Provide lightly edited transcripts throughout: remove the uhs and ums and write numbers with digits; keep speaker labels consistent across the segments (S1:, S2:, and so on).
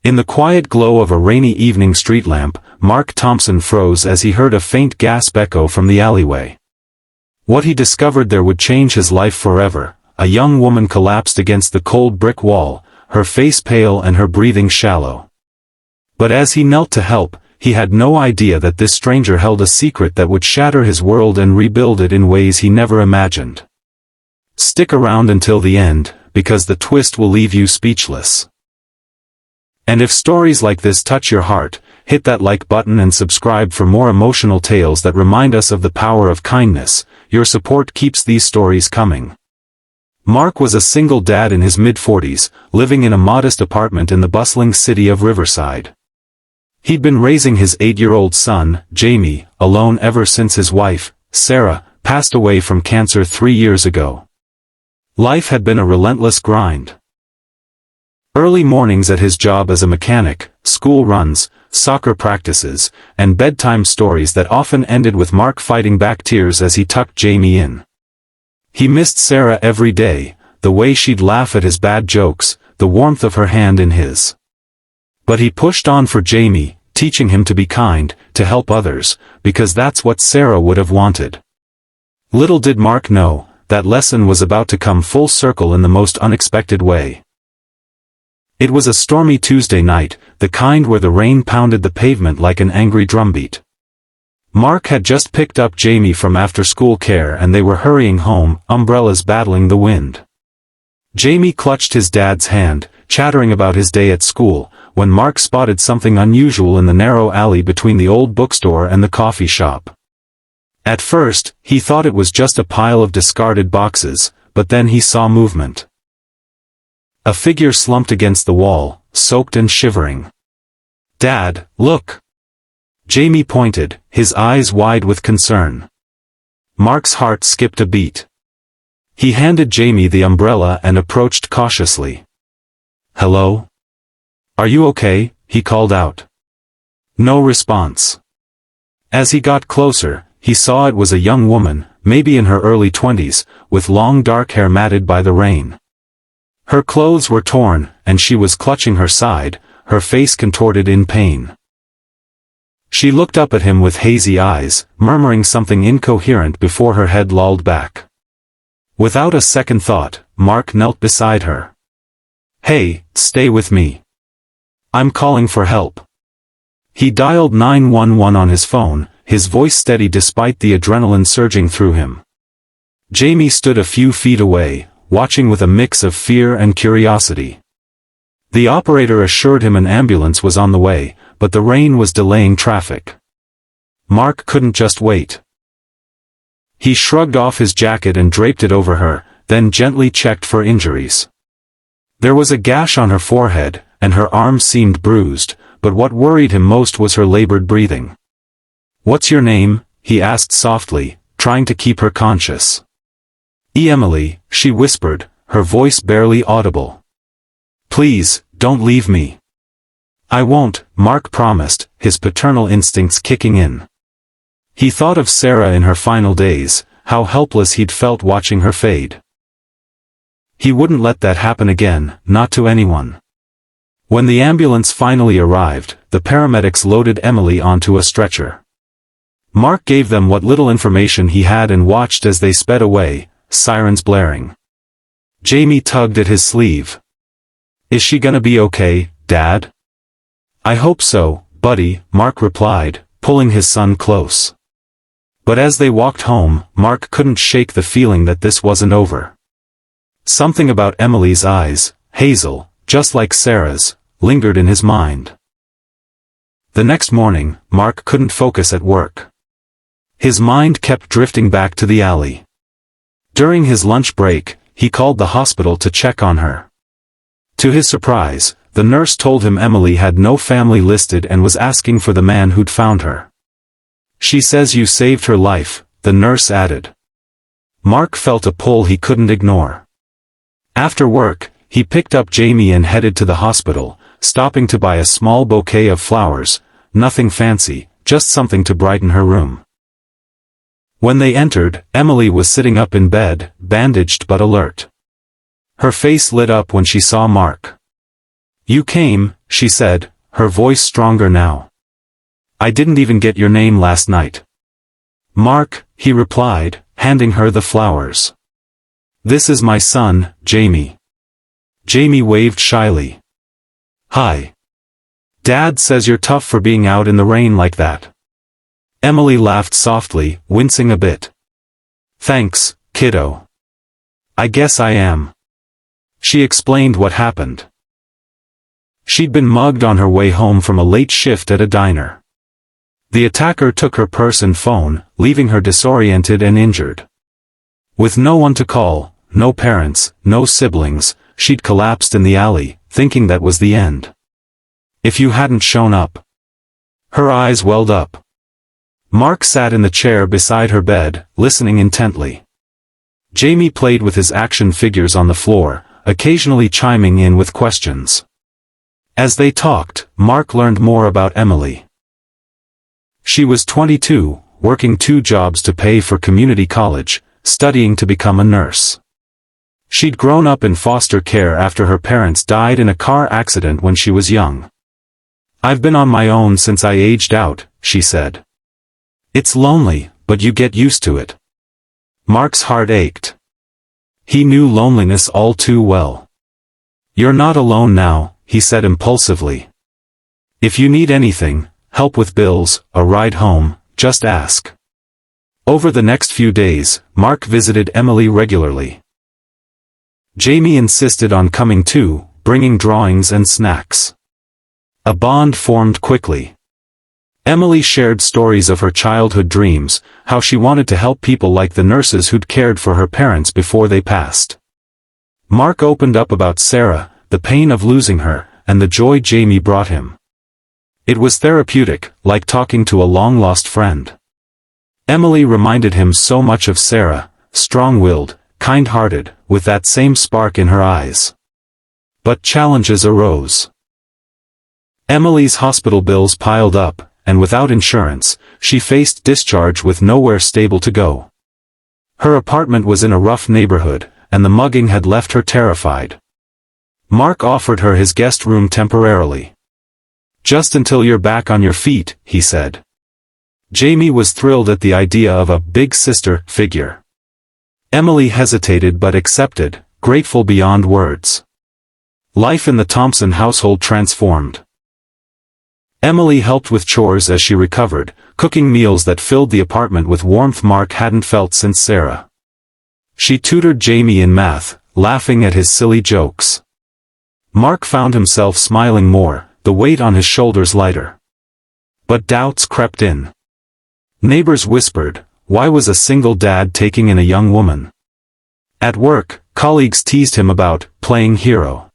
S1: In the quiet glow of a rainy evening street lamp, Mark Thompson froze as he heard a faint gasp echo from the alleyway. What he discovered there would change his life forever. A young woman collapsed against the cold brick wall, her face pale and her breathing shallow. But as he knelt to help, he had no idea that this stranger held a secret that would shatter his world and rebuild it in ways he never imagined. Stick around until the end, because the twist will leave you speechless. And if stories like this touch your heart, hit that like button and subscribe for more emotional tales that remind us of the power of kindness. Your support keeps these stories coming. Mark was a single dad in his mid-40s, living in a modest apartment in the bustling city of Riverside. He'd been raising his 8-year-old son, Jamie, alone ever since his wife, Sarah, passed away from cancer 3 years ago. Life had been a relentless grind. Early mornings at his job as a mechanic, school runs, soccer practices, and bedtime stories that often ended with Mark fighting back tears as he tucked Jamie in. He missed Sarah every day, the way she'd laugh at his bad jokes, the warmth of her hand in his. But he pushed on for Jamie, teaching him to be kind, to help others, because that's what Sarah would have wanted. Little did Mark know, that lesson was about to come full circle in the most unexpected way. It was a stormy Tuesday night, the kind where the rain pounded the pavement like an angry drumbeat. Mark had just picked up Jamie from after-school care and they were hurrying home, umbrellas battling the wind. Jamie clutched his dad's hand, chattering about his day at school, when Mark spotted something unusual in the narrow alley between the old bookstore and the coffee shop. At first, he thought it was just a pile of discarded boxes, but then he saw movement. A figure slumped against the wall, soaked and shivering. "Dad, look!" Jamie pointed, his eyes wide with concern. Mark's heart skipped a beat. He handed Jamie the umbrella and approached cautiously. "Hello? Are you okay?" he called out. No response. As he got closer, he saw it was a young woman, maybe in her early 20s, with long dark hair matted by the rain. Her clothes were torn, and she was clutching her side, her face contorted in pain. She looked up at him with hazy eyes, murmuring something incoherent before her head lolled back. Without a second thought, Mark knelt beside her. "Hey, stay with me. I'm calling for help." He dialed 911 on his phone, his voice steady despite the adrenaline surging through him. Jamie stood a few feet away, watching with a mix of fear and curiosity. The operator assured him an ambulance was on the way, but the rain was delaying traffic. Mark couldn't just wait. He shrugged off his jacket and draped it over her, then gently checked for injuries. There was a gash on her forehead, and her arm seemed bruised, but what worried him most was her labored breathing. "What's your name?" he asked softly, trying to keep her conscious. "Emily," she whispered, her voice barely audible. "Please, don't leave me." "I won't," Mark promised, his paternal instincts kicking in. He thought of Sarah in her final days, how helpless he'd felt watching her fade. He wouldn't let that happen again, not to anyone. When the ambulance finally arrived, the paramedics loaded Emily onto a stretcher. Mark gave them what little information he had and watched as they sped away, sirens blaring. Jamie tugged at his sleeve. "Is she gonna be okay, Dad?" "I hope so, buddy," Mark replied, pulling his son close. But as they walked home, Mark couldn't shake the feeling that this wasn't over. Something about Emily's eyes, hazel, just like Sarah's, lingered in his mind. The next morning, Mark couldn't focus at work. His mind kept drifting back to the alley. During his lunch break, he called the hospital to check on her. To his surprise, the nurse told him Emily had no family listed and was asking for the man who'd found her. "She says you saved her life," the nurse added. Mark felt a pull he couldn't ignore. After work, he picked up Jamie and headed to the hospital, stopping to buy a small bouquet of flowers, nothing fancy, just something to brighten her room. When they entered, Emily was sitting up in bed, bandaged but alert. Her face lit up when she saw Mark. "You came," she said, her voice stronger now. I didn't even get your name last night. Mark, he replied, handing her the flowers. This is my son, Jamie. Jamie waved shyly. Hi. Dad says you're tough for being out in the rain like that. Emily laughed softly, wincing a bit. Thanks, kiddo. I guess I am. She explained what happened. She'd been mugged on her way home from a late shift at a diner. The attacker took her purse and phone, leaving her disoriented and injured. With no one to call, no parents, no siblings, she'd collapsed in the alley, thinking that was the end. If you hadn't shown up. Her eyes welled up. Mark sat in the chair beside her bed, listening intently. Jamie played with his action figures on the floor, occasionally chiming in with questions. As they talked, Mark learned more about Emily. She was 22, working 2 jobs to pay for community college, studying to become a nurse. She'd grown up in foster care after her parents died in a car accident when she was young. I've been on my own since I aged out, she said. It's lonely, but you get used to it. Mark's heart ached. He knew loneliness all too well. You're not alone now, he said impulsively. If you need anything, help with bills, a ride home, just ask. Over the next few days, Mark visited Emily regularly. Jamie insisted on coming too, bringing drawings and snacks. A bond formed quickly. Emily shared stories of her childhood dreams, how she wanted to help people like the nurses who'd cared for her parents before they passed. Mark opened up about Sarah, the pain of losing her, and the joy Jamie brought him. It was therapeutic, like talking to a long-lost friend. Emily reminded him so much of Sarah, strong-willed, kind-hearted, with that same spark in her eyes. But challenges arose. Emily's hospital bills piled up, and without insurance, she faced discharge with nowhere stable to go. Her apartment was in a rough neighborhood, and the mugging had left her terrified. Mark offered her his guest room temporarily. Just until you're back on your feet, he said. Jamie was thrilled at the idea of a big sister figure. Emily hesitated but accepted, grateful beyond words. Life in the Thompson household transformed. Emily helped with chores as she recovered, cooking meals that filled the apartment with warmth Mark hadn't felt since Sarah. She tutored Jamie in math, laughing at his silly jokes. Mark found himself smiling more, the weight on his shoulders lighter. But doubts crept in. Neighbors whispered, why was a single dad taking in a young woman? At work, colleagues teased him about playing hero.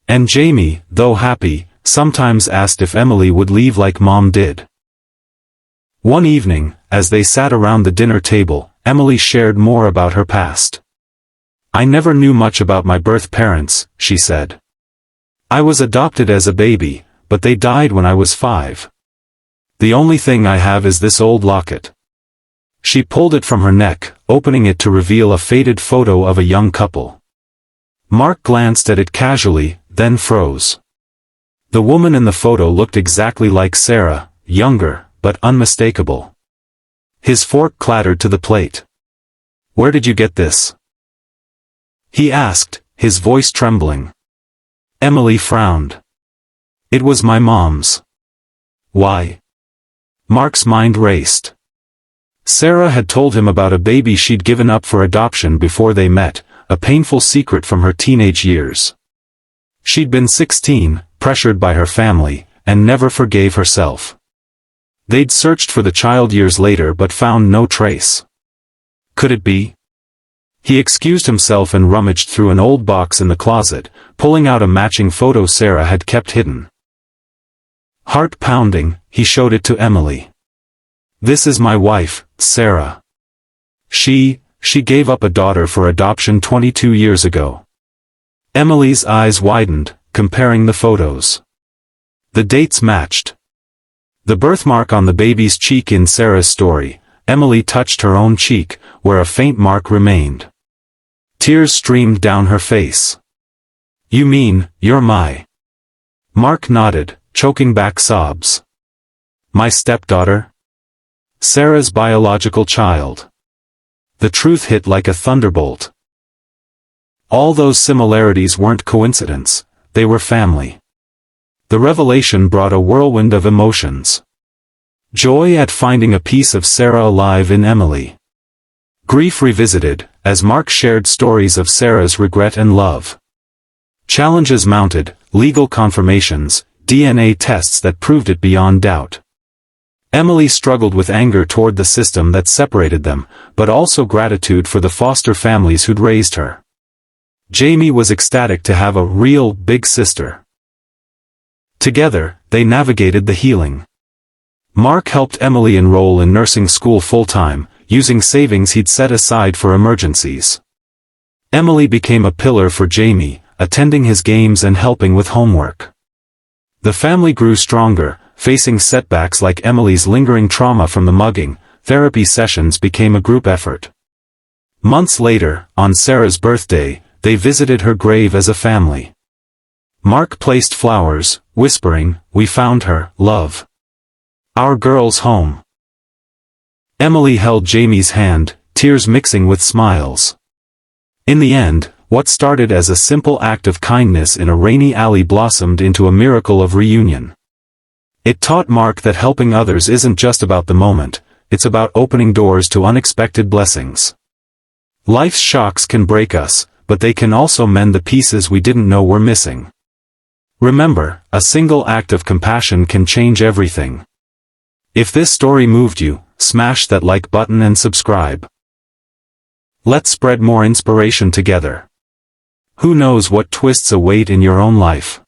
S1: And Jamie, though happy, sometimes asked if Emily would leave like Mom did. One evening, as they sat around the dinner table, Emily shared more about her past. I never knew much about my birth parents, she said. I was adopted as a baby, but they died when I was 5. The only thing I have is this old locket. She pulled it from her neck, opening it to reveal a faded photo of a young couple. Mark glanced at it casually, then froze. The woman in the photo looked exactly like Sarah, younger, but unmistakable. His fork clattered to the plate. Where did you get this? He asked, his voice trembling. Emily frowned. It was my mom's. Why? Mark's mind raced. Sarah had told him about a baby she'd given up for adoption before they met, a painful secret from her teenage years. She'd been 16, pressured by her family, and never forgave herself. They'd searched for the child years later but found no trace. Could it be? He excused himself and rummaged through an old box in the closet, pulling out a matching photo Sarah had kept hidden. Heart pounding, he showed it to Emily. This is my wife, Sarah. She gave up a daughter for adoption 22 years ago. Emily's eyes widened, comparing the photos. The dates matched. The birthmark on the baby's cheek in Sarah's story, Emily touched her own cheek, where a faint mark remained. Tears streamed down her face. You mean, you're my Mark nodded, choking back sobs. My stepdaughter? Sarah's biological child. The truth hit like a thunderbolt. All those similarities weren't coincidence, they were family. The revelation brought a whirlwind of emotions. Joy at finding a piece of Sarah alive in Emily. Grief revisited, as Mark shared stories of Sarah's regret and love. Challenges mounted, legal confirmations, DNA tests that proved it beyond doubt. Emily struggled with anger toward the system that separated them, but also gratitude for the foster families who'd raised her. Jamie was ecstatic to have a real big sister. Together, they navigated the healing. Mark helped Emily enroll in nursing school full-time, using savings he'd set aside for emergencies. Emily became a pillar for Jamie, attending his games and helping with homework. The family grew stronger, facing setbacks like Emily's lingering trauma from the mugging. Therapy sessions became a group effort. Months later, on Sarah's birthday, they visited her grave as a family. Mark placed flowers, whispering, "We found her, love. Our girl's home." Emily held Jamie's hand, tears mixing with smiles. In the end, what started as a simple act of kindness in a rainy alley blossomed into a miracle of reunion. It taught Mark that helping others isn't just about the moment, it's about opening doors to unexpected blessings. Life's shocks can break us, but they can also mend the pieces we didn't know were missing. Remember, a single act of compassion can change everything. If this story moved you, smash that like button and subscribe. Let's spread more inspiration together. Who knows what twists await in your own life?